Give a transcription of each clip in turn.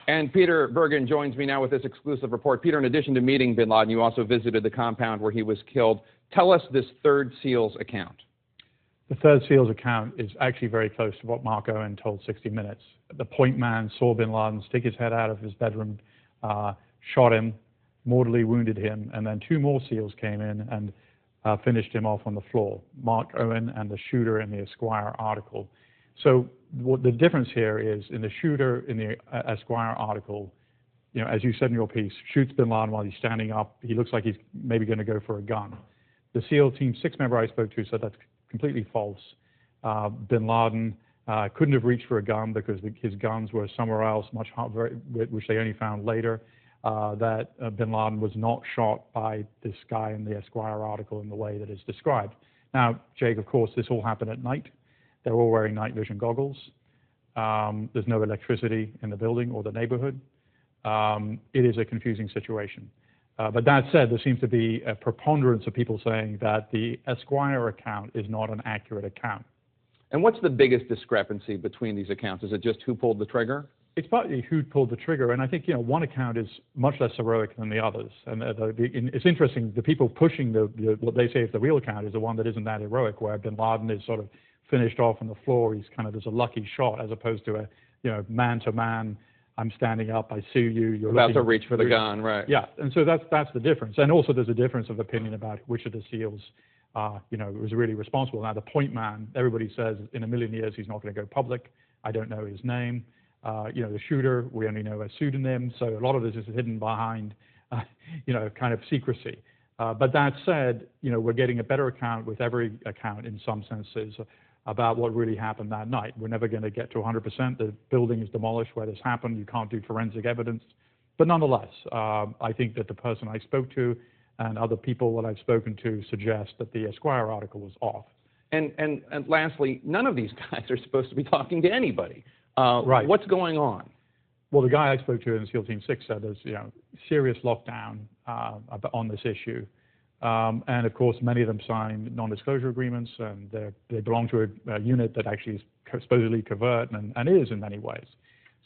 And Peter Bergen joins me now with this exclusive report. Peter, in addition to meeting bin Laden, you also visited the compound where he was killed. Tell us this third SEAL's account. The third SEAL's account is actually very close to what Mark Owen told 60 Minutes. The point man saw bin Laden stick his head out of his bedroom, shot him, mortally wounded him, and then two more SEALs came in and finished him off on the floor, Mark Owen and the shooter in the Esquire article. So what the difference here is, in the shooter in the Esquire article, you know, as you said in your piece, shoots bin Laden while he's standing up. He looks like he's maybe going to go for a gun. The SEAL Team 6 member I spoke to said that's completely false. Bin Laden couldn't have reached for a gun because his guns were somewhere else, which they only found later. That bin Laden was not shot by this guy in the Esquire article in the way that is described. Now, Jake, of course, this all happened at night. They're all wearing night vision goggles. There's no electricity in the building or the neighborhood. It is a confusing situation. But that said, there seems to be a preponderance of people saying that the Esquire account is not an accurate account. And what's the biggest discrepancy between these accounts? Is it just who pulled the trigger? It's partly who pulled the trigger, and I think, you know, one account is much less heroic than the others. And it's interesting, the people pushing what they say is the real account is the one that isn't that heroic, where bin Laden is sort of finished off on the floor. He's kind of, there's a lucky shot, as opposed to a, you know, man to man. I'm standing up, I see you, you're about to reach for the gun, right? Yeah, and so that's the difference. And also there's a difference of opinion about which of the SEALs, you know, was really responsible. Now the point man, everybody says in a million years he's not going to go public. I don't know his name. You know, the shooter, we only know a pseudonym. So a lot of this is hidden behind, you know, kind of secrecy. But that said, you know, we're getting a better account with every account in some senses about what really happened that night. We're never going to get to 100%. The building is demolished where this happened. You can't do forensic evidence. But nonetheless, I think that the person I spoke to and other people that I've spoken to suggest that the Esquire article was off. And lastly, none of these guys are supposed to be talking to anybody. Right. What's going on? Well, the guy I spoke to in SEAL Team 6 said there's, you know, serious lockdown on this issue. And of course, many of them signed non-disclosure agreements, and they belong to a unit that actually is supposedly covert and is in many ways.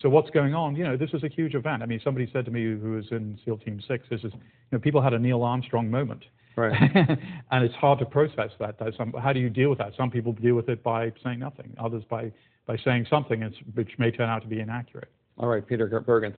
So what's going on? You know, this is a huge event. I mean, somebody said to me who was in SEAL Team 6, this is, you know, people had a Neil Armstrong moment. Right. And it's hard to process that. How do you deal with that? Some people deal with it by saying nothing, others by saying something which may turn out to be inaccurate. All right, Peter Bergen.